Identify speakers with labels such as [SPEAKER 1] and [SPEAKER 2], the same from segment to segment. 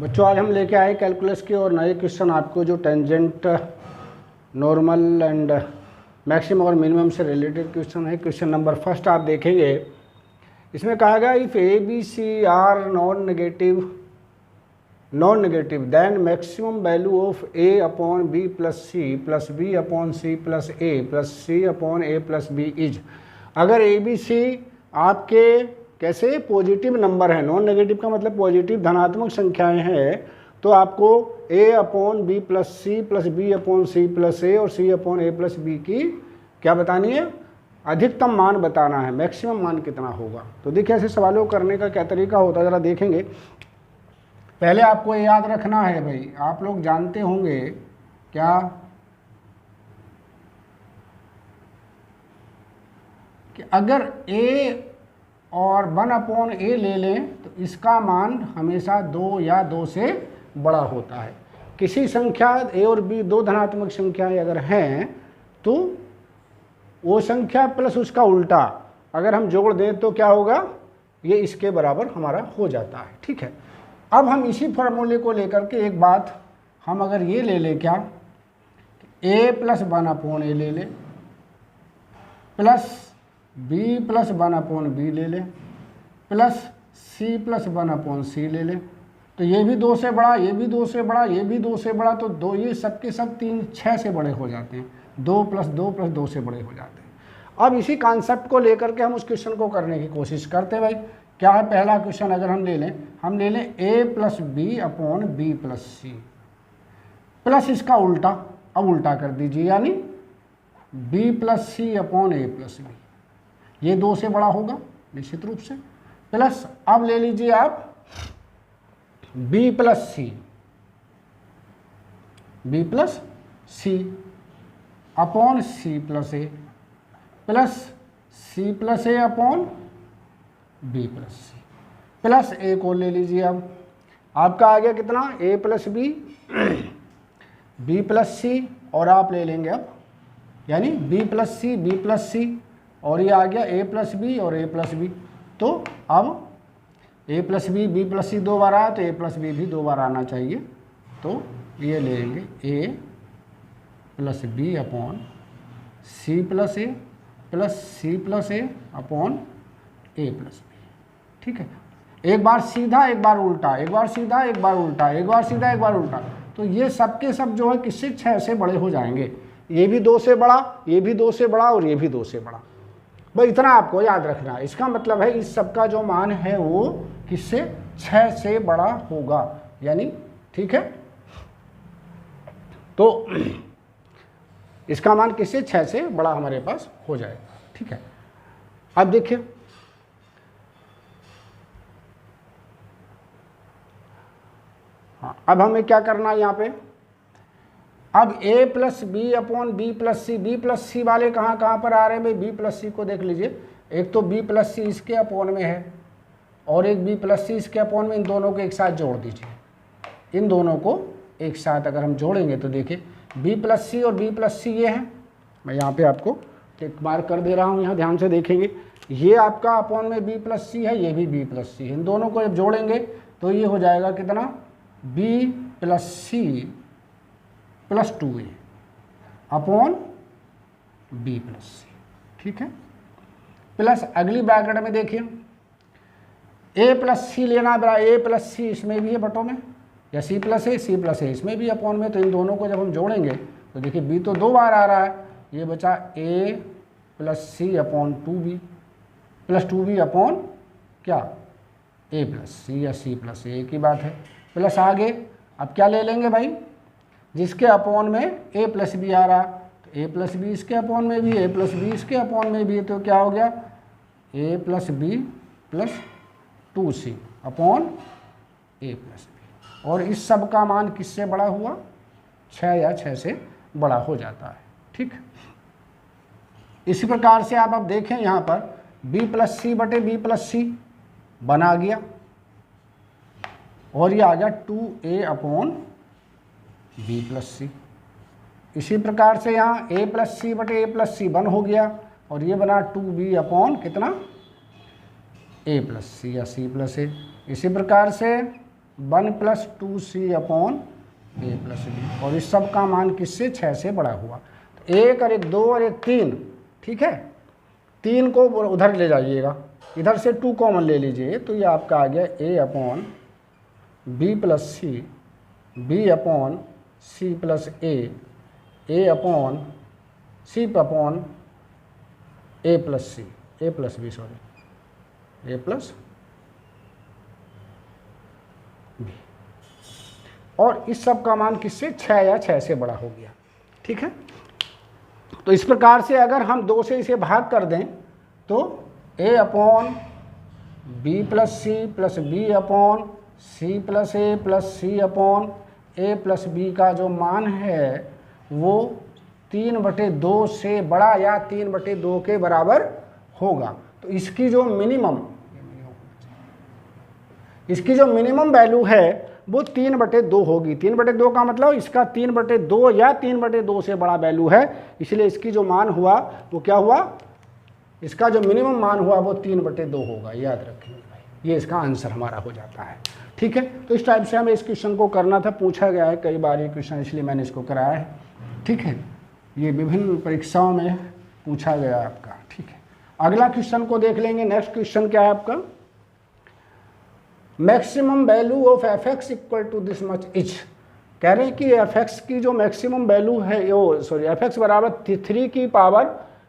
[SPEAKER 1] बच्चों आज हम लेके आए कैलकुलस के और नए क्वेश्चन आपको जो टेंजेंट नॉर्मल एंड मैक्सिमम और मिनिमम से रिलेटेड क्वेश्चन है। क्वेश्चन नंबर फर्स्ट आप देखेंगे, इसमें कहा गया if A B C are non negative then maximum value of A upon B plus B upon C plus C upon A plus B is. अगर A B C आपके कैसे positive number है, non negative का मतलब positive धनात्मक संख्याएं हैं, तो आपको a upon B plus B upon C plus ए और सी अपॉन ए प्लस बी की क्या बतानी है, अधिकतम मान बताना है, मैक्सिमम मान कितना होगा। तो देखिए ऐसे सवालों को करने का क्या तरीका होता है ज़रा देखेंगे। पहले आपको ये याद रखना है भाई, आप लोग जानते होंगे क्या कि अगर a और 1 अपॉन ए ले लें तो इसका मान हमेशा 2 या 2 से बड़ा होता है। किसी संख्या ए और बी दो धनात्मक संख्याएं अगर हैं तो वो संख्या प्लस उसका उल्टा अगर हम जोड़ दें तो क्या होगा, ये इसके बराबर हमारा हो जाता है। ठीक है, अब हम इसी फॉर्मूले को लेकर के एक बात हम अगर ये ले लें क्या, a प्लस 1 अपॉन ए ले लें plus B plus 1 upon B ले लें प्लस सी प्लस 1 अपॉन सी ले लें, तो ये भी 2 से बड़ा, ये भी 2 से बड़ा, ये भी 2 से बड़ा, तो 2 ये सब के सब 3 6 से बड़े हो जाते हैं, 2 प्लस 2 से बड़े हो जाते हैं। अब इसी कॉन्सेप्ट को लेकर के हम उस क्वेश्चन को करने की कोशिश करते हैं। भाई क्या है पहला क्वेश्चन, अगर हम ले लें a plus B upon B plus C plus इसका उल्टा, अब उल्टा कर दीजिए यानी बी प्लस सी अपॉन ए प्लस बी, ये 2 से बड़ा होगा निश्चित रूप से, प्लस अब ले लीजिए आप b plus C upon C plus A plus C plus A upon B plus C plus a को ले लीजिए। अब आपका आ गया कितना, a plus b b plus c और आप ले लेंगे अब यानी b प्लस सी और ये आ गया a प्लस बी और a प्लस बी। तो अब a प्लस बी प्लस सी 2 बार आया तो a प्लस बी भी 2 बार आना चाहिए, तो ये लेंगे a plus B upon C plus A plus C plus A upon A plus B. ठीक है, एक बार सीधा एक बार उल्टा, एक बार सीधा एक बार उल्टा, एक बार सीधा एक बार उल्टा, तो ये सब के सब जो है किससे 6 से बड़े हो जाएंगे, ये भी 2 से बड़ा, ये भी 2 से बड़ा और ये भी 2 से बड़ा। भाई इतना आपको याद रखना है। इसका मतलब है इस सब का जो मान है वो किससे 6 से बड़ा होगा यानी, ठीक है, तो इसका मान किससे 6 से बड़ा हमारे पास हो जाएगा। ठीक है, अब देखिए हाँ, अब हमें क्या करना है यहाँ पे, अब a plus B upon B plus c वाले कहाँ पर आ रहे हैं भाई, b प्लस सी को देख लीजिए, एक तो b प्लस सी इसके अपॉन में है और एक b प्लस सी इसके अपॉन में, इन दोनों को एक साथ जोड़ दीजिए। इन दोनों को एक साथ अगर हम जोड़ेंगे तो देखिए b प्लस सी और b प्लस सी ये है, मैं यहाँ पे आपको एक मार्क कर दे रहा हूँ, यहाँ ध्यान से देखेंगे, ये आपका अपॉन में b प्लस सी है, ये भी b प्लस सी है, इन दोनों को जब जोड़ेंगे तो ये हो जाएगा कितना, b प्लस सी plus 2a upon B plus c. ठीक है, प्लस अगली ब्रैकेट में देखिए a प्लस सी लेना है, a प्लस सी इसमें भी है बटों में, या सी प्लस ए इसमें भी अपॉन में, तो इन दोनों को जब हम जोड़ेंगे तो देखिए b तो 2 बार आ रहा है, ये बचा a plus C upon 2b plus 2b upon क्या a प्लस सी या सी प्लस ए की बात है, प्लस आगे अब क्या ले लेंगे भाई, जिसके अपॉन में a प्लस बी आ रहा, तो a प्लस बी इसके अपॉन में भी, a प्लस बी इसके अपॉन में भी, तो क्या हो गया a plus B plus 2c upon a plus B, और इस सब का मान किससे बड़ा हुआ, 6 या 6 से बड़ा हो जाता है। ठीक, इसी प्रकार से आप अब देखें यहाँ पर b प्लस सी बटे बी प्लस सी बना गया और ये आ गया 2a अपॉन बी प्लस सी। इसी प्रकार से यहाँ a प्लस सी बटे a प्लस सी 1 हो गया और ये बना 2b अपॉन कितना a प्लस सी या सी प्लस ए। इसी प्रकार से 1 plus 2c upon a plus B, और इस सब का मान किससे, 6 से बड़ा हुआ। तो 1 और 1 2 और 1 3, ठीक है, 3 को उधर ले जाइएगा, इधर से 2 कॉमन ले लीजिए, तो ये आपका आ गया a upon B plus C, B upon C plus A upon C upon A plus C, A plus B, sorry, A plus B, और इस सब का मान किससे, 6 या 6 से बड़ा हो गया, ठीक है। तो इस प्रकार से अगर हम 2 से इसे भाग कर दें तो a upon B plus B upon C plus C upon A plus B का जो मान है वो 3/2 से बड़ा या 3/2 के बराबर होगा। तो इसकी जो मिनिमम वैल्यू है वो 3/2 होगी। 3/2 का मतलब इसका 3/2 या 3/2 से बड़ा वैल्यू है, इसलिए इसकी जो मान हुआ वो क्या हुआ, इसका जो मिनिमम मान हुआ वो 3/2 होगा, याद रखेंगे भाई, ये इसका आंसर हमारा हो जाता है, ठीक है। तो इस टाइप से हमें इस क्वेश्चन को करना था, पूछा गया है कई बार ये क्वेश्चन, इसलिए मैंने इसको कराया है, ठीक है। ये विभिन्न परीक्षाओं में पूछा गया आपका, ठीक है। अगला क्वेश्चन को देख लेंगे। नेक्स्ट क्वेश्चन क्या है आपका, maximum value of F X equal to this much each. कह रहे हैं कि एफ एक्स की जो मैक्सिमम वैल्यू है, एफ एक्स बराबर 3 की power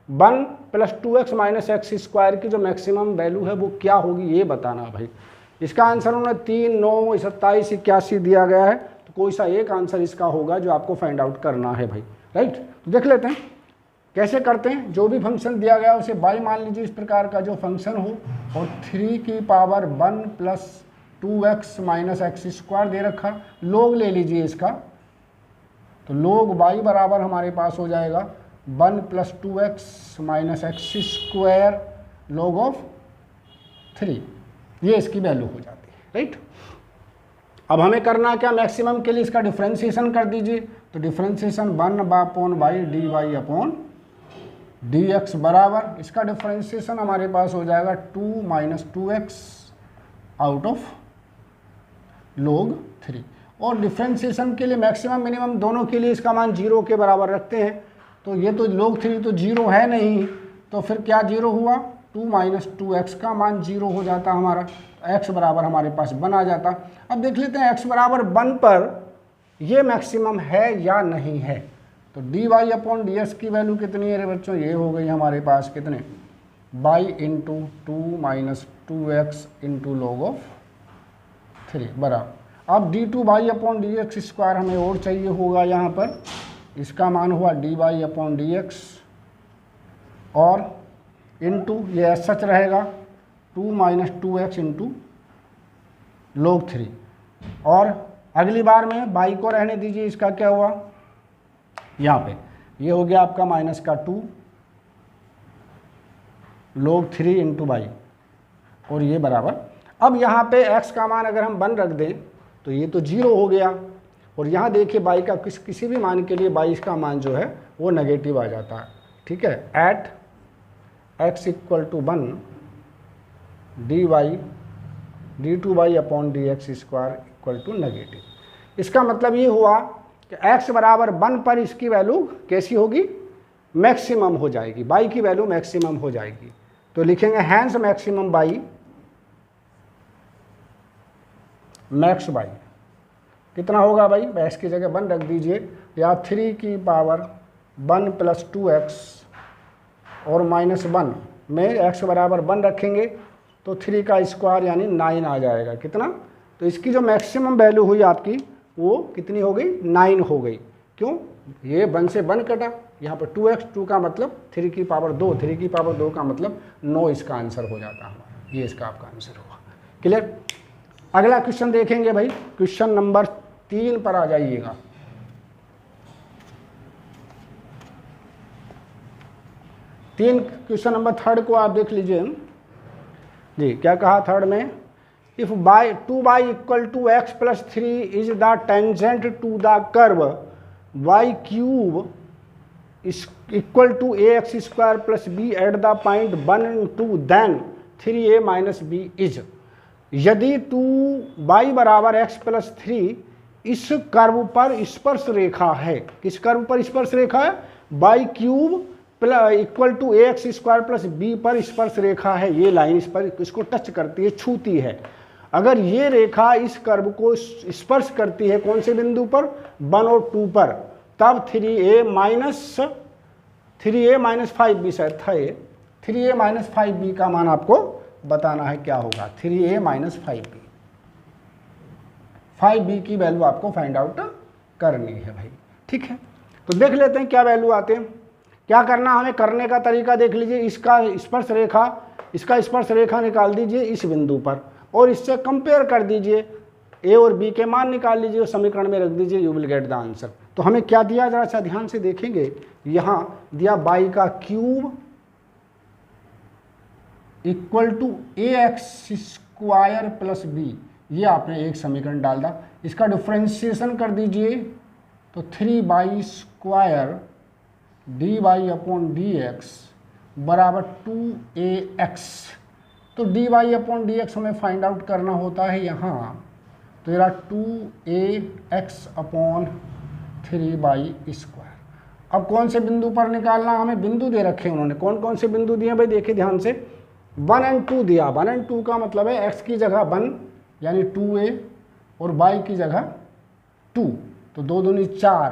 [SPEAKER 1] 1 plus 2x minus x square की जो मैक्सिमम वैल्यू है वो क्या होगी, ये बताना भाई। इसका आंसर उन्होंने 3, 9, 27, 81 दिया गया है, तो कोई सा एक आंसर इसका होगा जो आपको फाइंड आउट करना है भाई, राइट। तो देख लेते हैं कैसे करते हैं। जो भी फंक्शन दिया गया उसे बाई मान लीजिए, इस प्रकार का जो फंक्शन हो, और 3 की power 1 plus 2x minus x square दे रखा, लोग ले लीजिए इसका, तो लोग बाई बराबर हमारे पास हो जाएगा 1 plus 2x minus x square log of 3, ये इसकी वैल्यू हो जाती है, राइट। अब हमें करना क्या, मैक्सिमम के लिए इसका डिफ्रेंशिएशन कर दीजिए, तो डिफ्रेंशिएशन 1/बाई d y upon D x बराबर, इसका डिफ्रेंशिएशन हमारे पास हो जाएगा 2 minus 2x out of log 3। और डिफ्रेंशिएशन के लिए मैक्सिमम मिनिमम दोनों के लिए इसका मान 0 के बराबर रखते हैं, तो ये तो log 3 तो 0 है नहीं, तो फिर क्या 0 हुआ, 2 माइनस 2x का मान 0 हो जाता हमारा, तो x बराबर हमारे पास 1 आ जाता। अब देख लेते हैं x बराबर 1 पर ये मैक्सिमम है या नहीं है, तो dy अपॉन डी एक्स की वैल्यू कितनी है रे बच्चों, ये हो गई हमारे पास कितने, by into 2 minus 2x into log of 3 बराबर। अब d2 by upon D X square हमें और चाहिए होगा यहाँ पर, इसका मान हुआ dy अपॉन डी एक्स, और इंटू ये एस सच रहेगा 2 माइनस 2x इंटू log 3, और अगली बार में बाई को रहने दीजिए, इसका क्या हुआ यहाँ पे, ये हो गया आपका माइनस का 2 log 3 इंटू बाई, और ये बराबर। अब यहाँ पे x का मान अगर हम 1 रख दें तो ये तो 0 हो गया, और यहाँ देखिए बाई का किसी भी मान के लिए बाई का मान जो है वो नेगेटिव आ जाता है, ठीक है। At x equal to 1 D Y d2 by upon D X square equal to negative. इसका मतलब ये हुआ कि x बराबर 1 पर इसकी वैल्यू कैसी होगी, मैक्सिमम हो जाएगी, बाई की वैल्यू मैक्सिमम हो जाएगी। तो लिखेंगे hence maximum by, max by कितना होगा भाई, x की जगह 1 रख दीजिए, या 3 की पावर 1 प्लस 2x और माइनस 1 में x बराबर 1 रखेंगे तो 3 का स्क्वायर यानी 9 आ जाएगा, कितना, तो इसकी जो मैक्सिमम वैल्यू हुई आपकी वो कितनी हो गई, 9 हो गई। क्यों, ये 1 से 1 कटा, यहाँ पर 2x, 2 का मतलब 3 की पावर 2, 3 की पावर 2 का मतलब 9 इसका आंसर हो जाता है हमारा, ये इसका आपका आंसर होगा। क्लियर। अगला क्वेश्चन देखेंगे भाई, क्वेश्चन नंबर 3 पर आ जाइएगा। क्वेश्चन नंबर 3 को आप देख लीजिए जी, क्या कहा 3 में, if by 2 by equal to X plus 3 is the tangent to the curve y cube equal to A x square plus B at the point 1 2 then 3a minus B is. यदि 2y बराबर x plus 3 इस curve पर स्पर्श रेखा है, किस curve पर स्पर्श रेखा है, y cube equal to ax square plus b पर स्पर्श रेखा है, ये लाइन इस पर इसको टच करती है, छूती है। अगर ये रेखा इस कर्व को स्पर्श करती है कौन से बिंदु पर, 1 और 2 पर, तब 3a माइनस 5b शायद था ये, 3a माइनस 5b का मान आपको बताना है क्या होगा, 3a माइनस 5b, 5b की वैल्यू आपको फाइंड आउट करनी है भाई। ठीक है, तो देख लेते हैं क्या वैल्यू आते हैं। क्या करना हमें, करने का तरीका देख लीजिए। इसका स्पर्श रेखा निकाल दीजिए इस बिंदु पर और इससे कंपेयर कर दीजिए, ए और बी के मान निकाल लीजिए और समीकरण में रख दीजिए, you will get the answer. तो हमें क्या दिया, जरा सा ध्यान से देखेंगे, यहाँ दिया y का cube equal to ax square plus b, ये आपने एक समीकरण डाल दा, इसका डिफ्रेंशिएशन कर दीजिए तो 3y square dy upon dx बराबर 2ax। तो dy अपॉन dx हमें फाइंड आउट करना होता है यहाँ, तो ये 2ax अपॉन 3y स्क्वायर। अब कौन से बिंदु पर निकालना, हमें बिंदु दे रखे हैं उन्होंने, कौन कौन से बिंदु दिए भाई, देखिए ध्यान से, 1 और 2 दिया। 1 और 2 का मतलब है x की जगह 1 यानी 2a और y की जगह 2, तो 2 दूनी 4,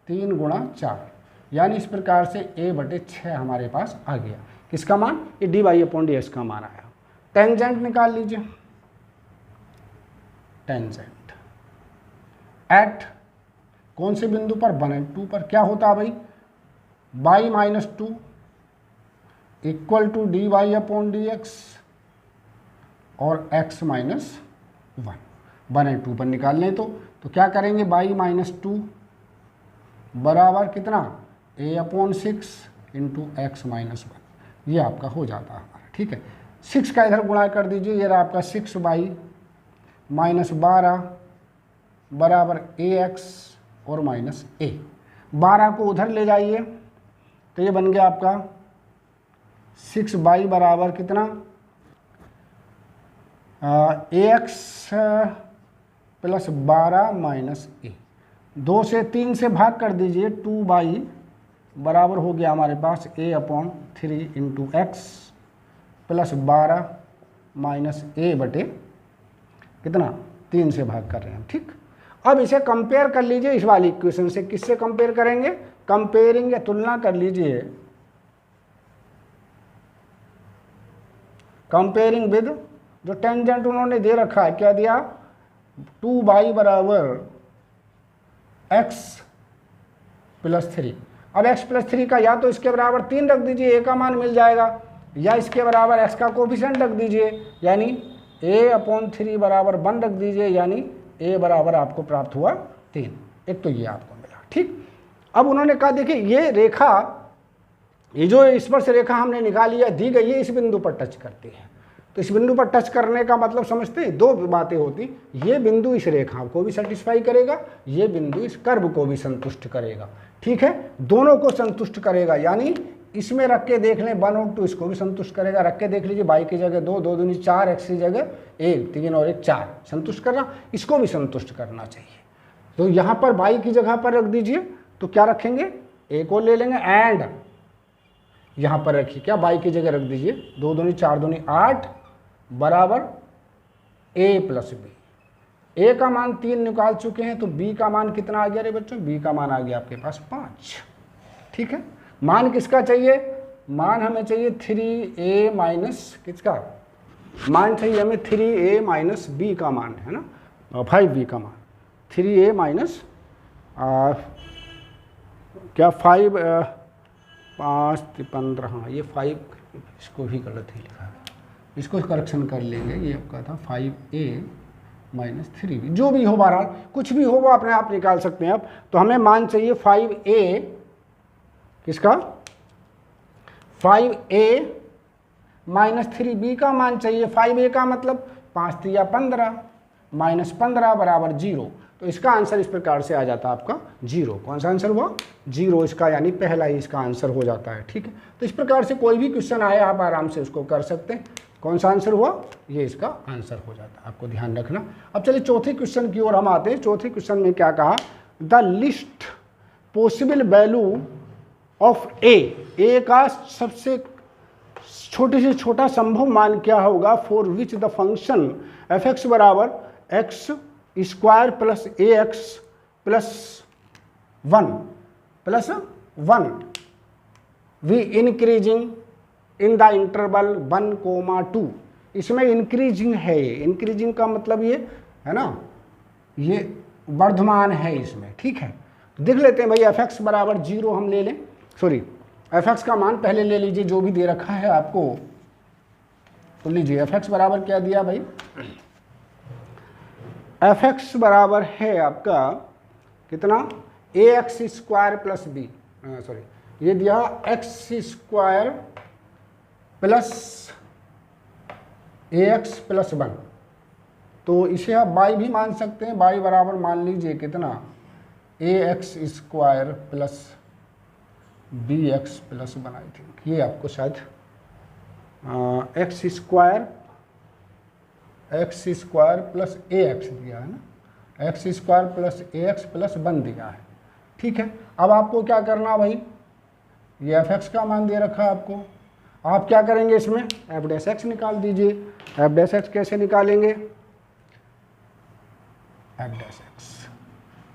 [SPEAKER 1] 3 गुणा 4, यानी इस प्रकार से a/6 हमारे पास आ गया। किसका मान, ये dy अपॉन dx का मान आया। टेंजेंट निकाल लीजिए, टेंजेंट एट कौन से बिंदु पर, 1 और 2 पर, क्या होता है भाई, y minus 2 equal to dy upon dx और x माइनस 1, 1 और 2 पर निकाल लें तो क्या करेंगे, y माइनस 2 बराबर कितना, a upon 6 into x minus 1, ये आपका हो जाता है हमारा। ठीक है, 6 का इधर गुणा कर दीजिए, ये रहा आपका 6y माइनस 12 बराबर ax और माइनस a। 12 को उधर ले जाइए तो ये बन गया आपका 6y बराबर कितना, ax प्लस 12 माइनस a। 2 से 3 से भाग कर दीजिए, 2y बराबर हो गया हमारे पास a upon 3 into x plus 12 minus a बटे कितना, 3 से भाग कर रहे हैं। ठीक, अब इसे कंपेयर कर लीजिए इस वाली इक्वेशन से। किससे कंपेयर करेंगे, कंपेयरिंग या तुलना कर लीजिए, कंपेयरिंग विद जो टेंजेंट उन्होंने दे रखा है, क्या दिया, 2y बराबर x प्लस 3। अब x प्लस 3 का या तो इसके बराबर 3 रख दीजिए, a का मान मिल जाएगा, या इसके बराबर x का कोफिशिएंट रख दीजिए, यानी a अपॉन 3 बराबर 1 रख दीजिए, यानी a बराबर आपको प्राप्त हुआ 3। एक तो ये आपको मिला। ठीक, अब उन्होंने कहा देखिए ये रेखा, ये जो स्पर्श रेखा हमने निकाली है, दी गई है, इस बिंदु पर टच करती है। तो इस बिंदु पर टच करने का मतलब समझते हैं, 2 बातें होती, ये बिंदु इस रेखा को भी सेटिस्फाई करेगा, ये बिंदु इस कर्व को भी संतुष्ट करेगा। ठीक है, दोनों को संतुष्ट करेगा, यानी इसमें रख के देख लें 1 और 2, इसको भी संतुष्ट करेगा। रख के देख लीजिए, y की जगह 2, 2 दूनी 4, x की जगह 1, 3 और 1 4, संतुष्ट करना, इसको भी संतुष्ट करना चाहिए। तो यहाँ पर y की जगह पर रख दीजिए, तो क्या रखेंगे, a को ले लेंगे, एंड यहाँ पर रखिए क्या, y की जगह रख दीजिए 2 दूनी 4 दूनी 8 बराबर a प्लस b। a का मान 3 निकाल चुके हैं, तो b का मान कितना आ गया रे बच्चों, b का मान आ गया आपके पास 5। ठीक है, मान किसका चाहिए, मान हमें चाहिए 3a माइनस, किसका मान चाहिए हमें, 3a माइनस b का मान है ना, 5b का मान, 3a माइनस क्या 5 5 15, हाँ ये 5, इसको भी गलत ही लिखा है, इसको करेक्शन कर लेंगे। ये आपका था 5a माइनस 3b, जो भी हो, बहरहाल कुछ भी हो वो अपने आप निकाल सकते हैं आप। तो हमें मान चाहिए 5a, किसका, 5a माइनस 3b का मान चाहिए। 5a का मतलब 5 या 15 माइनस 15 बराबर 0। तो इसका आंसर इस प्रकार से आ जाता है आपका 0। कौन सा आंसर हुआ, 0 इसका, यानी पहला ही इसका आंसर हो जाता है। ठीक है, तो इस प्रकार से कोई भी क्वेश्चन आए आप आराम से उसको कर सकते हैं। कौन सा आंसर हुआ, ये इसका आंसर हो जाता है, आपको ध्यान रखना। अब चलिए चौथे क्वेश्चन की ओर हम आते हैं। चौथे क्वेश्चन में क्या कहा, the least possible value of a का सबसे छोटे से छोटा संभव मान क्या होगा, for which the function f x बराबर x square plus a x plus one we increasing in the interval 1, 2। इसमें इंक्रीजिंग है, ये इंक्रीजिंग का मतलब ये है ना, ये वर्धमान है इसमें, ठीक है। देख लेते हैं भाई, एफ एक्स बराबर 0 हम ले लें, सॉरी एफ एक्स का मान पहले ले लीजिए जो भी दे रखा है आपको, तो लीजिए एफ एक्स बराबर क्या दिया भाई, एफ एक्स बराबर है आपका कितना, a x square plus B, sorry ये दिया x square plus a x plus 1, तो इसे आप बाई भी मान सकते हैं, बाई बराबर मान लीजिए कितना, a x square plus b x plus 1, I think ये आपको शायद x square plus a x दिया है ना, x square plus a x plus 1 दिया है, ठीक है। अब आपको क्या करना भाई, ये एफ एक्स का मान दे रखा है आपको, आप क्या करेंगे इसमें एफ डैश एक्स निकाल दीजिए। एफ डैश एक्स कैसे निकालेंगे, एफ डैश एक्स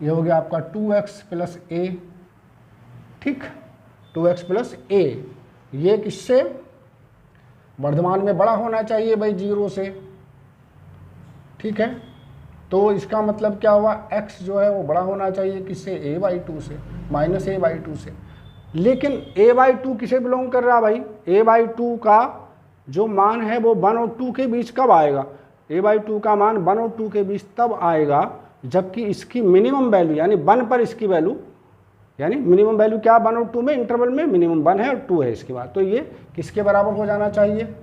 [SPEAKER 1] ये हो गया आपका 2x प्लस ए, ठीक, 2x प्लस ए, ये किससे, वर्धमान में बड़ा होना चाहिए भाई 0 से, ठीक है। तो इसका मतलब क्या हुआ, x जो है वो बड़ा होना चाहिए किससे, a/2 से, माइनस a/2 से। लेकिन a/2 किसे बिलोंग कर रहा है भाई, a/2 का जो मान है वो 1 और 2 के बीच कब आएगा, a/2 का मान 1 और 2 के बीच तब आएगा जबकि इसकी मिनिमम वैल्यू यानी 1 पर इसकी वैल्यू, यानी मिनिमम वैल्यू क्या 1 और 2 में, इंटरवल में मिनिमम 1 है और 2 है इसके बाद, तो ये किसके बराबर हो जाना चाहिए,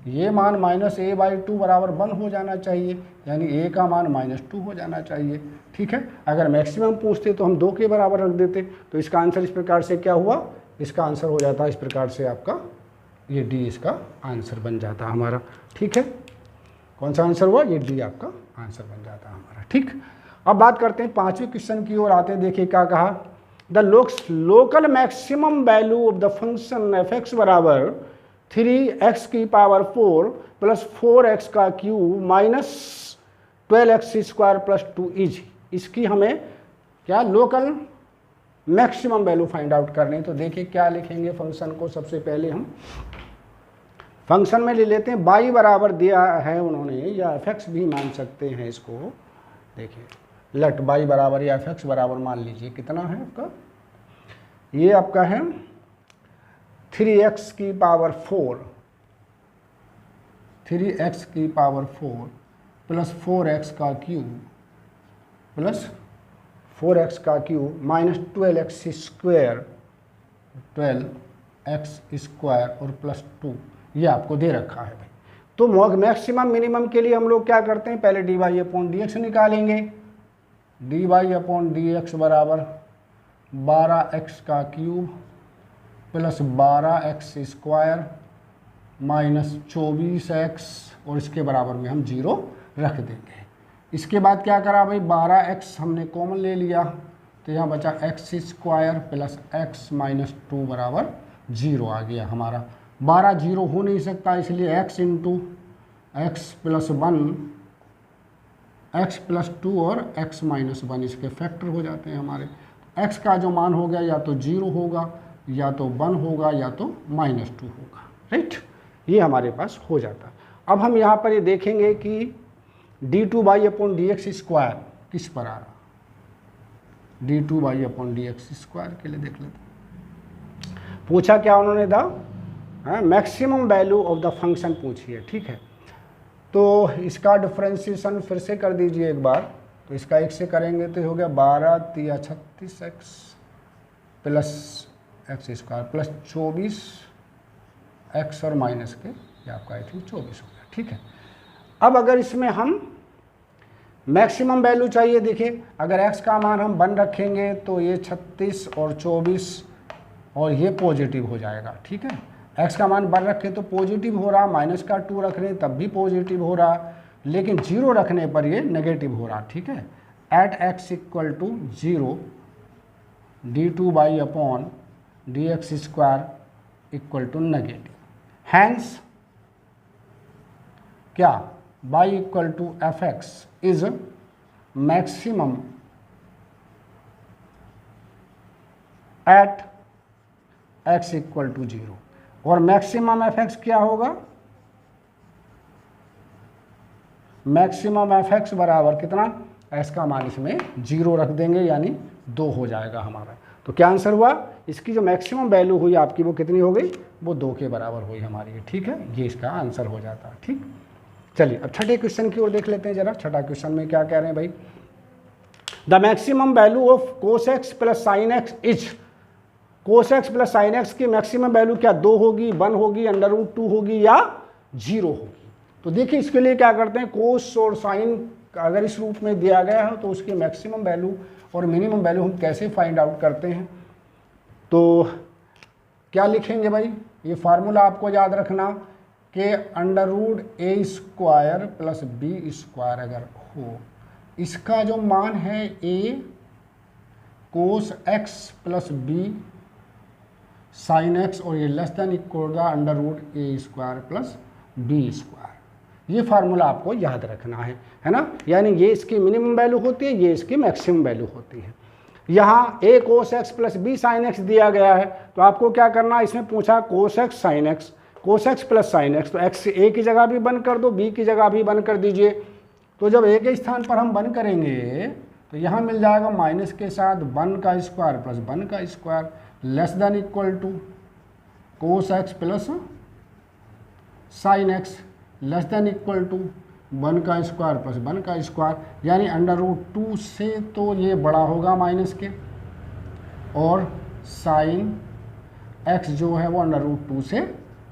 [SPEAKER 1] ये मान माइनस a/2 बराबर 1 हो जाना चाहिए, यानी a का मान -2 हो जाना चाहिए, ठीक है। अगर मैक्सिमम पूछते तो हम 2 के बराबर रख देते, तो इसका आंसर इस प्रकार से क्या हुआ, इसका आंसर हो जाता है इस प्रकार से आपका, ये डी इसका आंसर बन जाता हमारा, ठीक है। कौन सा आंसर हुआ, ये डी आपका आंसर बन जाता हमारा, ठीक। अब बात करते हैं 5वें क्वेश्चन की ओर आते हैं। देखिए क्या कहा, the local maximum value of the function f x बराबर 3x की पावर 4 प्लस 4x का cube minus 12x square plus 2 is, इसकी हमें क्या local maximum value find out करनी। तो देखिए क्या लिखेंगे फंक्शन को, सबसे पहले हम फंक्शन में ले लेते हैं, बाई बराबर दिया है उन्होंने, या एफ एक्स भी मान सकते हैं इसको। देखिए लेट बाई बराबर या एफ एक्स बराबर मान लीजिए कितना है आपका, ये आपका है 3x की पावर 4, 3x की पावर 4 प्लस 4x का क्यूब प्लस 4x का cube minus 12x square, 12x square और प्लस 2, ये आपको दे रखा है भाई। तो मैक्सिमम मिनिमम के लिए हम लोग क्या करते हैं, पहले dy/dx निकालेंगे, dy/dx बराबर 12x का cube plus 12x square minus 24x और इसके बराबर में हम 0 रख देंगे। इसके बाद क्या करा भाई, 12x हमने कॉमन ले लिया, तो यहाँ बचा x square plus x minus 2 बराबर 0 आ गया हमारा। 12 0 हो नहीं सकता, इसलिए x into x plus 1, x plus 2 और x माइनस 1 इसके फैक्टर हो जाते हैं हमारे। x का जो मान हो गया या तो 0 होगा, या तो 1 होगा, या तो -2 होगा, राइट, ये हमारे पास हो जाता। अब हम यहाँ पर ये देखेंगे कि d2/dx स्क्वायर किस पर आ रहा, d2/dx स्क्वायर के लिए देख लेते हैं। पूछा क्या उन्होंने, the maximum value of the function पूछी है, ठीक है। तो इसका डिफ्रेंशिएशन फिर से कर दीजिए एक बार, तो इसका 1 से करेंगे तो हो गया 12 × 36x plus x square plus 24x और माइनस के, ये आपका आई थिंक 24 हो गया, ठीक है। अब अगर इसमें हम मैक्सिमम वैल्यू चाहिए, देखिए अगर x का मान हम 1 रखेंगे तो ये 36 और 24 और ये पॉजिटिव हो जाएगा, ठीक है। x का मान 1 रखें तो पॉजिटिव हो रहा, माइनस का 2 रख रहे तब भी पॉजिटिव हो रहा, लेकिन 0 रखने पर ये नेगेटिव हो रहा, ठीक है। At x equal to 0 d2/dx² equal to negative. Hence क्या y equal to fx is maximum at x equal to 0, और मैक्सिमम fx क्या होगा, मैक्सिमम fx बराबर कितना, x का मान इसमें 0 रख देंगे यानी 2 हो जाएगा हमारा। तो क्या आंसर हुआ, इसकी जो मैक्सिमम वैल्यू हुई आपकी वो कितनी हो गई, वो 2 के बराबर हुई हमारी, ठीक है। ये इसका आंसर हो जाता है, ठीक। चलिए अब छठे क्वेश्चन की ओर देख लेते हैं जरा। छठा क्वेश्चन में क्या कह रहे हैं भाई, the maximum value of cos x plus sine x is, cos x plus sine x की मैक्सिमम वैल्यू क्या 2 होगी, 1 होगी, √2 होगी या 0 होगी। तो देखिए इसके लिए क्या करते हैं, कोस और साइन अगर इस रूप में दिया गया है तो उसकी मैक्सिमम वैल्यू और मिनिमम वैल्यू हम कैसे फाइंड आउट करते हैं। तो क्या लिखेंगे भाई, ये फार्मूला आपको याद रखना कि √a² प्लस b² अगर हो, इसका जो मान है a कोस x प्लस b साइन x, और ये लेस देन इक्वल होगा √a² प्लस b²। ये फार्मूला आपको याद रखना है ना। यानी ये इसकी मिनिमम वैल्यू होती है, ये इसकी मैक्सिमम वैल्यू होती है। यहाँ a कोस x प्लस b साइन x दिया गया है, तो आपको क्या करना है, इसमें पूछा कोस x साइन x, कोस x प्लस साइन x, तो x a की जगह भी बंद कर दो, b की जगह भी बंद कर दीजिए। तो जब a के स्थान पर हम बंद करेंगे तो यहाँ मिल जाएगा माइनस के साथ 1 का स्क्वायर प्लस 1 का square less than equal to cos x plus sine x less than equal to 1 का स्क्वायर प्लस 1 का स्क्वायर, यानी √2 से तो ये बड़ा होगा माइनस के, और साइन x जो है वो √2 से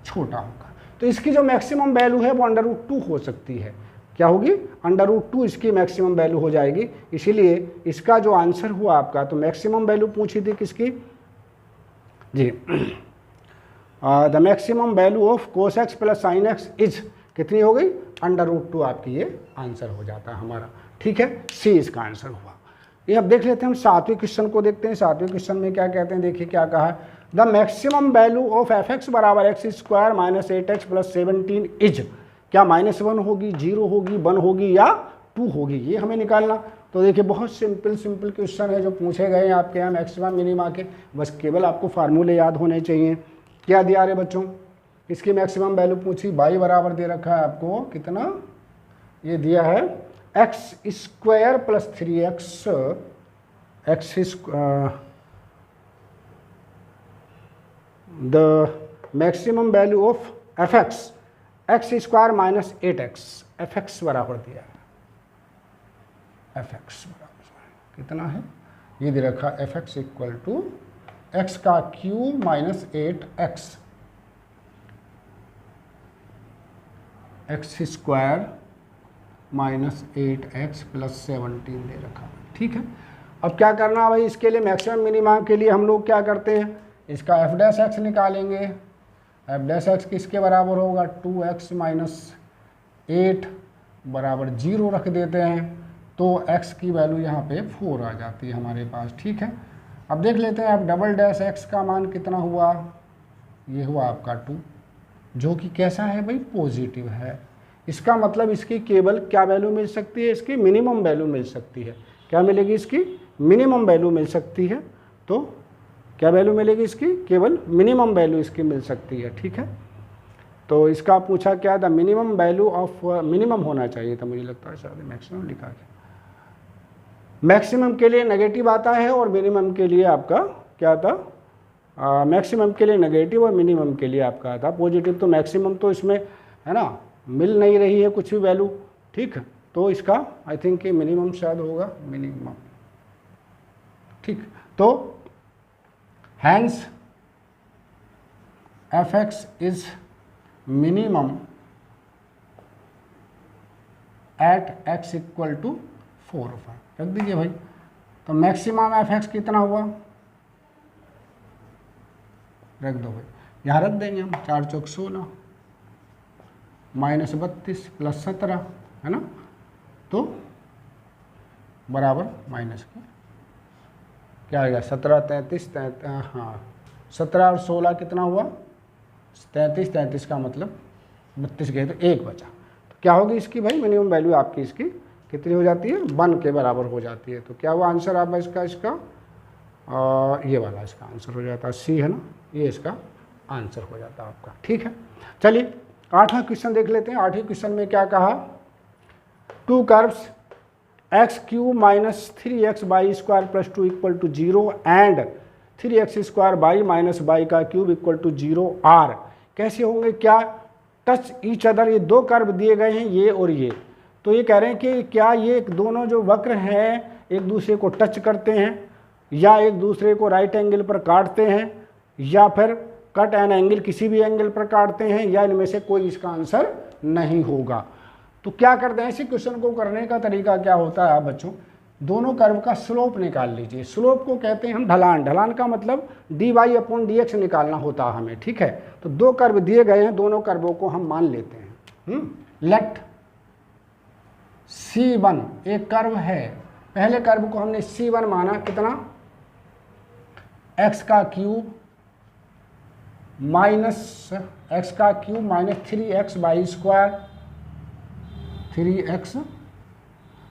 [SPEAKER 1] छोटा होगा। तो इसकी जो मैक्सिमम वैल्यू है वो √2 हो सकती है। क्या होगी, √2 इसकी मैक्सिमम वैल्यू हो जाएगी। इसीलिए इसका जो आंसर हुआ आपका, तो मैक्सिमम वैल्यू पूछी थी किसकी जी, the maximum value of cos x plus sine x is कितनी हो गई, √2 आपकी ये आंसर हो जाता है हमारा, ठीक है। सी इसका आंसर हुआ। ये अब देख लेते हैं हम सातवें क्वेश्चन को देखते हैं। सातवें क्वेश्चन में क्या कहते हैं, देखिए क्या कहा है, the maximum value of fx बराबर x² minus 8x plus 17 is, क्या -1 होगी, 0 होगी, 1 होगी या 2 होगी, ये हमें निकालना। तो देखिए बहुत सिंपल क्वेश्चन है जो पूछे गए हैं आपके यहाँ मैक्सिमम मिनिमा के, बस केवल आपको फार्मूले याद होने चाहिए। क्या दिया रहे बच्चों, इसकी मैक्सिमम वैल्यू पूछी, y बराबर दे रखा है आपको कितना, ये दिया है x² plus 3x the maximum value of fx x² minus 8x, fx बराबर दिया है, fx बराबर कितना है, ये दे रखा fx इक्वल टू x का cube minus 8x, x² minus 8x plus 17 दे रखा, ठीक है। अब क्या करना भाई, इसके लिए मैक्सिमम मिनिमम के लिए हम लोग क्या करते हैं, इसका f' निकालेंगे। f' किसके बराबर होगा, 2x माइनस 8 बराबर 0 रख देते हैं, तो x की वैल्यू यहाँ पे 4 आ जाती है हमारे पास, ठीक है। अब देख लेते हैं अब $x का मान कितना हुआ, ये हुआ आपका 2, जो कि कैसा है भाई, पॉजिटिव है। इसका मतलब इसकी केवल क्या वैल्यू मिल सकती है, इसकी मिनिमम वैल्यू मिल सकती है। क्या मिलेगी, इसकी मिनिमम वैल्यू मिल सकती है। तो क्या वैल्यू मिलेगी इसकी, केवल मिनिमम वैल्यू इसकी मिल सकती है, ठीक है। तो इसका पूछा क्या था, मिनिमम वैल्यू ऑफ, मिनिमम होना चाहिए था, मुझे लगता है शायद मैक्सिमम लिखा गया। मैक्सिमम के लिए नेगेटिव आता है और मिनिमम के लिए आपका क्या था, मैक्सिमम के लिए नेगेटिव और मिनिमम के लिए आपका था पॉजिटिव। तो मैक्सिमम तो इसमें है ना, मिल नहीं रही है कुछ भी वैल्यू, ठीक है। तो इसका आई थिंक कि मिनिमम शायद होगा, मिनिमम, ठीक। तो hence fx is minimum at x equal to 4 रख दीजिए भाई। तो मैक्सिमम fx कितना हुआ, रख दो भाई, यहाँ रख देंगे हम, 4 चौक 16 -32 + 17 है ना, तो बराबर माइनस के क्या आएगा 17 33 हाँ 17 और 16 कितना हुआ 33, 33 का मतलब 32 गए तो 1 बचा। तो क्या होगी इसकी भाई मिनिमम वैल्यू आपकी इसकी कितनी हो जाती है 1 के बराबर हो जाती है। तो क्या हुआ आंसर आपका इसका ये वाला इसका आंसर हो जाता है सी है ना, ये इसका आंसर हो जाता है आपका। ठीक है, चलिए 8वां क्वेश्चन देख लेते हैं। 8वें क्वेश्चन में क्या कहा, 2 curves x³ - 3x² + 2 = 0 and 3x² y - y³ = 0 are कैसे होंगे, क्या टच ईच अदर, ये 2 कर्व दिए गए हैं ये और ये, तो ये कह रहे हैं कि क्या ये दोनों जो वक्र हैं एक दूसरे को टच करते हैं या एक दूसरे को राइट एंगल पर काटते हैं या फिर कट एन एंगल किसी भी एंगल पर काटते हैं या इनमें से कोई इसका आंसर नहीं होगा। तो क्या करते हैं, इसी क्वेश्चन को करने का तरीका क्या होता है बच्चों, दोनों कर्व का स्लोप निकाल लीजिए। स्लोप को कहते हैं हम ढलान, ढलान का मतलब dy/dx निकालना होता है हमें। ठीक है, तो 2 कर्व दिए गए हैं, दोनों कर्वों को हम मान लेते हैं। लेट C1 एक कर्व है, पहले कर्व को हमने C1 माना कितना x³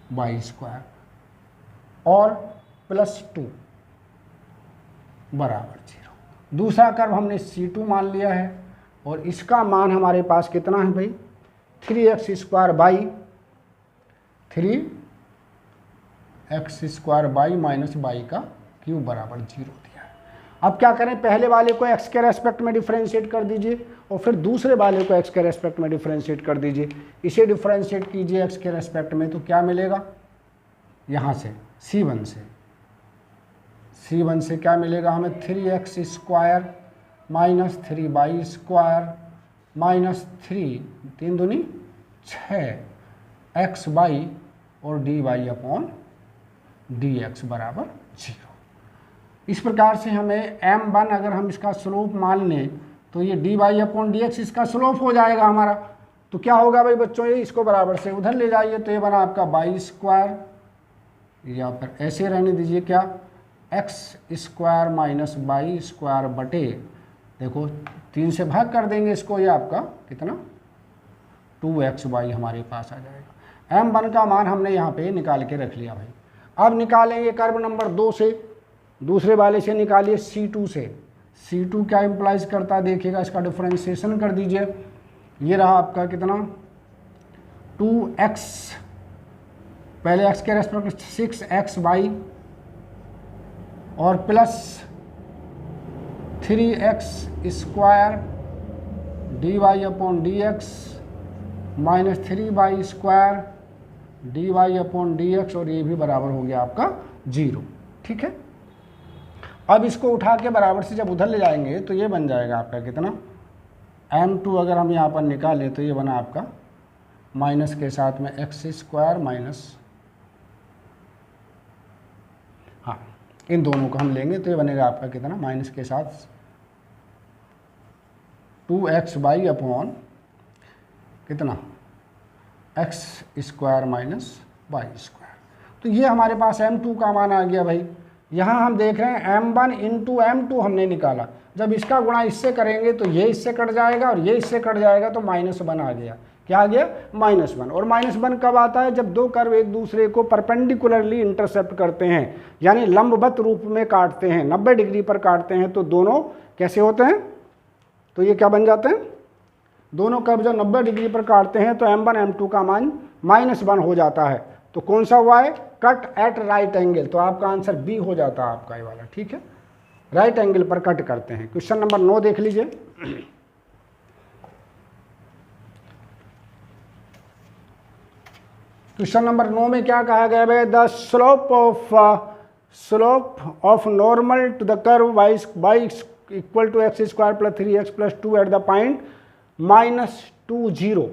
[SPEAKER 1] -3xy² और +2 बराबर 0। दूसरा कर्व हमने C2 मान लिया है और इसका मान हमारे पास कितना है भाई 3x² by 3x² minus y³ बराबर 0 दिया है। अब क्या करें, पहले वाले को x के रेस्पेक्ट में डिफरेंशिएट कर दीजिए और फिर दूसरे वाले को x के रेस्पेक्ट में डिफरेंशिएट कर दीजिए। इसे डिफरेंशिएट कीजिए x के रेस्पेक्ट में तो क्या मिलेगा, यहाँ से C1 से क्या मिलेगा हमें 3x² माइनस 3y² माइनस 3 दूनी 6xy और dy/dx बराबर 0। इस प्रकार से हमें m1 अगर हम इसका स्लोप मान लें तो ये dy/dx इसका स्लोप हो जाएगा हमारा। तो क्या होगा भाई बच्चों, ये इसको बराबर से उधर ले जाइए तो ये बना आपका y² या फिर ऐसे रहने दीजिए क्या x² माइनस y² बटे, देखो 3 से भाग कर देंगे इसको, ये आपका कितना 2xy हमारे पास आ जाएगा। m1 का मान हमने यहाँ पे निकाल के रख लिया भाई। अब निकालेंगे कर्व नंबर 2 से, दूसरे वाले से निकालिए C2 से। C2 क्या इम्प्लाइज करता है देखिएगा, इसका डिफरेंशिएशन कर दीजिए। ये रहा आपका कितना 2x, पहले x के रेस्पेक्ट 6xy और plus 3x² dy/dx minus 3y² dy/dx और ये भी बराबर हो गया आपका 0। ठीक है, अब इसको उठा के बराबर से जब उधर ले जाएंगे तो ये बन जाएगा आपका कितना m2, अगर हम यहाँ पर निकालें तो ये बना आपका माइनस के साथ में x² माइनस, हाँ इन दोनों को हम लेंगे तो ये बनेगा आपका कितना माइनस के साथ 2xy अपॉन कितना x² माइनस y²। तो ये हमारे पास m2 का मान आ गया भाई। यहाँ हम देख रहे हैं m1 इंटू m2 हमने निकाला, जब इसका गुणा इससे करेंगे तो ये इससे कट जाएगा और ये इससे कट जाएगा तो -1 आ गया। क्या आ गया -1। और -1 कब आता है, जब 2 कर्व एक दूसरे को परपेंडिकुलरली इंटरसेप्ट करते हैं, यानी लंबवत रूप में काटते हैं, 90 डिग्री पर काटते हैं, तो दोनों कैसे होते हैं, तो ये क्या बन जाते हैं, दोनों कर्व जब 90 डिग्री पर काटते हैं तो m1 m2 का मान -1 हो जाता है। तो कौन सा हुआ है, कट एट राइट एंगल, तो आपका आंसर बी हो जाता है आपका ये वाला। ठीक है, राइट एंगल पर कट करते हैं। क्वेश्चन नंबर 9 देख लीजिए। क्वेश्चन नंबर 9 में क्या कहा गया है, the slope of normal to the curve y equal to x² + 3x + 2 at the point -2 0।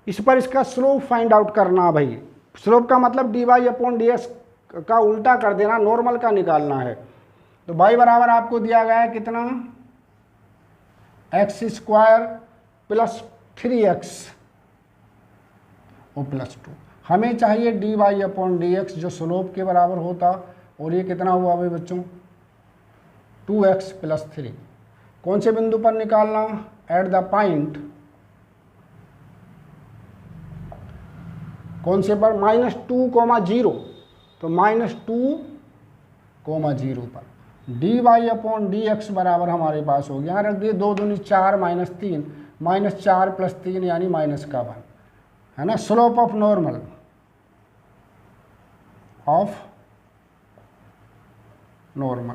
[SPEAKER 1] इस पर इसका स्लोप फाइंड आउट करना भाई। स्लोप का मतलब dy/dx का उल्टा कर देना, नॉर्मल का निकालना है। तो y बराबर आपको दिया गया है कितना एक्स स्क्वायर प्लस 3x और प्लस 2। हमें चाहिए dy अपॉन dx जो स्लोप के बराबर होता, और ये कितना हुआ भाई बच्चों 2x प्लस 3। कौन से बिंदु पर निकालना, एट द पॉइंट, कौन से पर, -2,0, तो -2,0 पर dy अपॉन dx बराबर हमारे पास हो गया, यहाँ रख दिए 2 दूनी 4 -3, -4 प्लस 3 यानी -1 है ना। स्लोप ऑफ नॉर्मल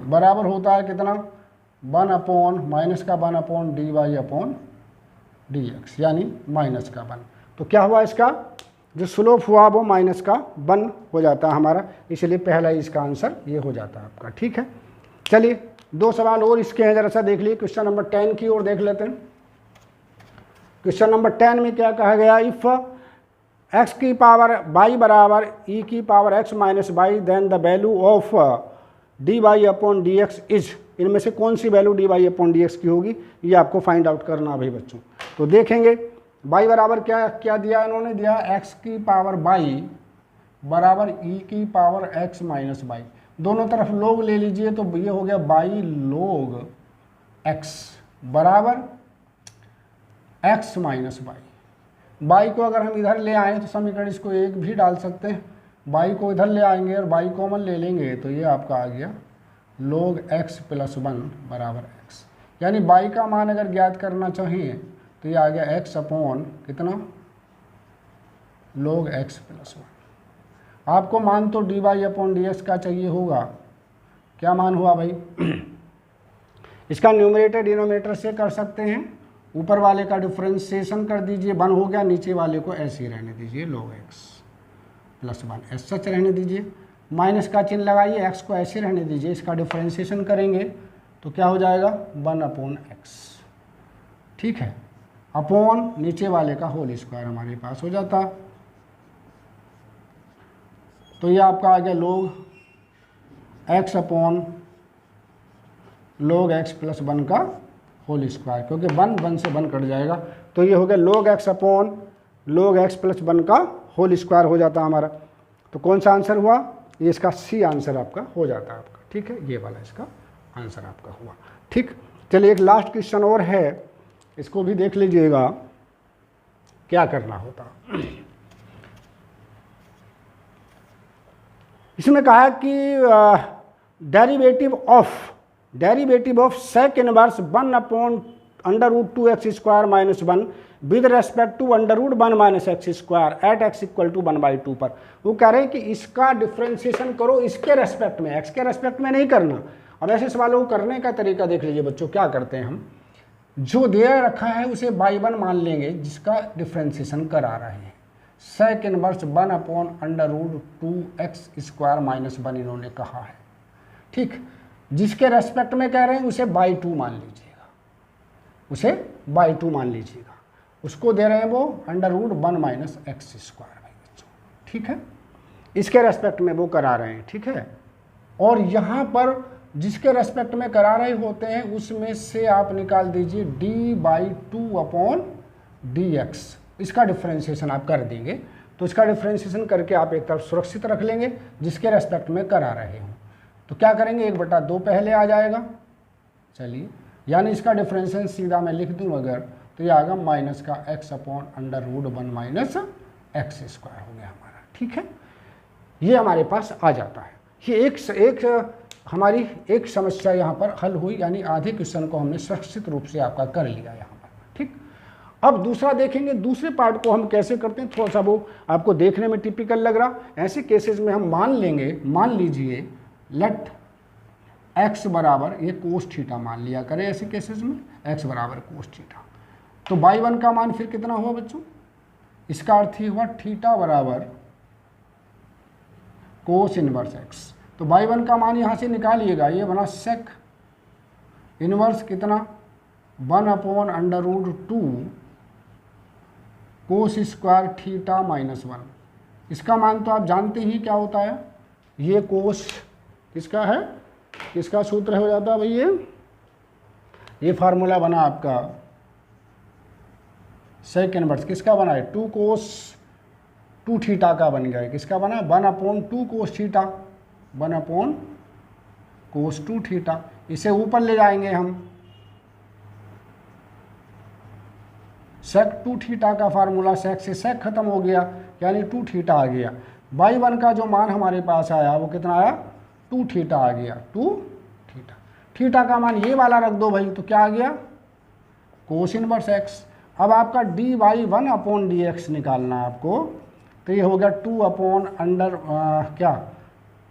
[SPEAKER 1] बराबर होता है कितना 1 अपॉन dy अपॉन dx यानी -1। तो क्या हुआ, इसका जो स्लोप हुआ वो -1 हो जाता है हमारा, इसलिए पहला ही इसका आंसर ये हो जाता है आपका। ठीक है, चलिए 2 सवाल और इसके हैं, जरा सा देख लिए। क्वेश्चन नंबर 10 की ओर देख लेते हैं। क्वेश्चन नंबर 10 में क्या कहा गया, इफ x की पावर y बराबर e की power x minus Y then the value of dy upon dx is, इनमें से कौन सी वैल्यू dy अपॉन dx की होगी, ये आपको फाइंड आउट करना भाई बच्चों। तो देखेंगे y बराबर क्या क्या दिया, इन्होंने दिया x की पावर y बराबर e की पावर x माइनस वाई, दोनों तरफ लोग ले लीजिए, तो ये हो गया y log x बराबर x माइनस वाई। y को अगर हम इधर ले आएँ तो समीकरण इसको 1 भी डाल सकते हैं, y को इधर ले आएंगे और y कॉमन ले लेंगे, तो ये आपका आ गया log x प्लस 1 बराबर x, यानी y का मान अगर ज्ञात करना चाहिए तो ये आ गया x अपॉन कितना log x प्लस 1। आपको मान तो dy अपॉन dx का चाहिए होगा, क्या मान हुआ भाई इसका न्यूमरेटर डिनोमिनेटर से कर सकते हैं, ऊपर वाले का डिफ्रेंशिएशन कर दीजिए, 1 हो गया, नीचे वाले को ऐसे ही रहने दीजिए log x प्लस 1 ऐसा सच रहने दीजिए, माइनस का चिन्ह लगाइए, x को ऐसे रहने दीजिए, इसका डिफ्रेंशिएशन करेंगे तो क्या हो जाएगा 1 अपॉन x, ठीक है, अपॉन नीचे वाले का होल स्क्वायर हमारे पास हो जाता। तो ये आपका आ गया log x upon log x plus 1 का होल स्क्वायर, क्योंकि 1 से 1 कट जाएगा, तो ये हो गया log x upon log x plus 1 का होल स्क्वायर हो जाता हमारा। तो कौन सा आंसर हुआ, ये इसका सी आंसर आपका हो जाता है आपका, ठीक है, ये वाला इसका आंसर आपका हुआ। ठीक, चलिए एक लास्ट क्वेश्चन और है, इसको भी देख लीजिएगा क्या करना होता। इसमें कहा है कि derivative of sec inverse 1 upon √2x square minus 1 with respect to √1 minus x square at x equal to 1/2 पर। वो कह रहे हैं कि इसका डिफ्रेंशिएशन करो इसके रेस्पेक्ट में, x के रेस्पेक्ट में नहीं करना। अब ऐसे सवालों को करने का तरीका देख लीजिए बच्चों, क्या करते हैं हम, जो दे रखा है उसे y1 मान लेंगे जिसका डिफ्रेंशिएशन करा रहे हैं, sec inverse 1 upon √2x square minus 1 इन्होंने कहा है, ठीक, जिसके रेस्पेक्ट में कह रहे हैं उसे by2 मान लीजिएगा, उसे by2 मान लीजिएगा, उसको दे रहे हैं वो √1 माइनस एक्स स्क्वायर भाई बच्चों, ठीक है, इसके रेस्पेक्ट में वो करा रहे हैं, ठीक है। और यहाँ पर जिसके रेस्पेक्ट में करा रहे होते हैं उसमें से आप निकाल दीजिए d/2 अपॉन dx, इसका डिफ्रेंशिएशन आप कर देंगे, तो इसका डिफ्रेंशिएशन करके आप एक तरफ सुरक्षित रख लेंगे जिसके रेस्पेक्ट में करा रहे हो, तो क्या करेंगे 1/2 पहले आ जाएगा, चलिए, यानी इसका डिफ्रेंशिएशन सीधा मैं लिख दूं अगर, तो ये आएगा माइनस का x upon √1 minus x square हो गया हमारा, ठीक है, ये हमारे पास आ जाता है। ये एक हमारी एक समस्या यहाँ पर हल हुई, यानी आधे क्वेश्चन को हमने सुरक्षित रूप से आपका कर लिया यहाँ पर, ठीक। अब दूसरा देखेंगे, दूसरे पार्ट को हम कैसे करते हैं, थोड़ा सा वो आपको देखने में टिपिकल लग रहा। ऐसे केसेस में हम मान लेंगे, मान लीजिए लेट x बराबर ये कोस थीटा मान लिया करें, ऐसे केसेस में x बराबर कोस थीटा, तो y1 का मान फिर कितना हुआ बच्चों, इसका अर्थ ही हुआ थीटा बराबर कोस इनवर्स x, तो y1 का मान यहाँ से निकालिएगा, ये बना सेक इनवर्स कितना 1 upon √2 cos square theta minus 1, इसका मान तो आप जानते ही क्या होता है, ये कोस किसका है, किसका सूत्र हो जाता है भाई, ये फार्मूला बना आपका सेक इनवर्स किसका बना है, 2 कोस 2 थीटा का बन गया है। किसका बना है, 1/2 कोस थीटा, 1/2 कोस 2 थीटा। इसे ऊपर ले जाएंगे हम, सेक 2 थीटा का फार्मूला, सेक से सेक खत्म हो गया यानी 2 थीटा आ गया। y1 का जो मान हमारे पास आया वो कितना आया, 2 थीटा आ गया, 2 थीटा। थीटा का मान ये वाला रख दो भाई, तो क्या आ गया, कोस इनवर्स x। अब आपका dy1/dx निकालना है आपको, तो ये हो गया 2 क्या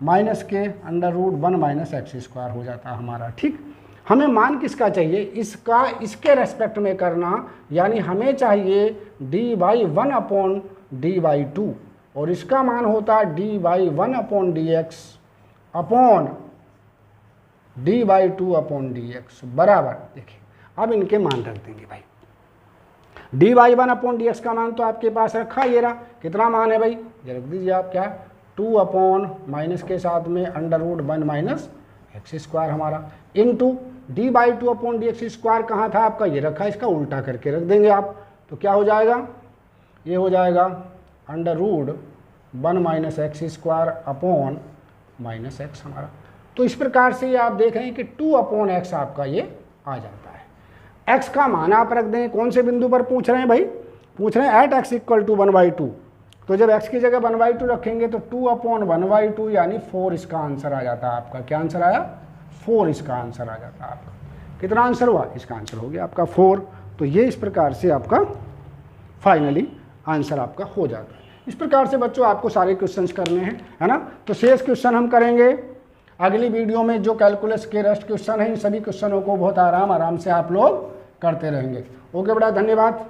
[SPEAKER 1] माइनस के √1 - x² हो जाता है हमारा। ठीक, हमें मान किसका चाहिए, इसका इसके रेस्पेक्ट में करना, यानी हमें चाहिए dy1/dy2 और इसका मान होता है dy1/dx अपॉन dy2/dx बराबर। देखिए अब इनके मान रख देंगे भाई, dy1/dx का मान तो आपके पास रखा, ये रहा, कितना मान है भाई, ये रख दीजिए आप, क्या 2 माइनस के साथ में √1 - x² हमारा, इंटू dy2/dx² कहाँ था आपका, ये रखा, इसका उल्टा करके रख देंगे आप, तो क्या हो जाएगा, ये हो जाएगा √1 - x² अपॉन -x हमारा। तो इस प्रकार से ये आप देख रहे हैं कि 2/x आपका ये आ जाता है। x का मान आप रख दें, कौन से बिंदु पर पूछ रहे हैं भाई, पूछ रहे हैं एट x = 1/2। तो जब x की जगह 1/2 रखेंगे तो 2/1/2 यानी 4 इसका आंसर आ जाता है आपका। क्या आंसर आया, 4 इसका आंसर आ जाता है आपका। कितना आंसर हुआ, इसका आंसर हो गया आपका 4। तो ये इस प्रकार से आपका फाइनली आंसर आपका हो जाता है। इस प्रकार से बच्चों आपको सारे क्वेश्चंस करने हैं, है ना। तो शेष क्वेश्चन हम करेंगे अगली वीडियो में। जो कैलकुलस के रेस्ट क्वेश्चन हैं, इन सभी क्वेश्चनों को बहुत आराम से आप लोग करते रहेंगे। ओके बेटा, धन्यवाद।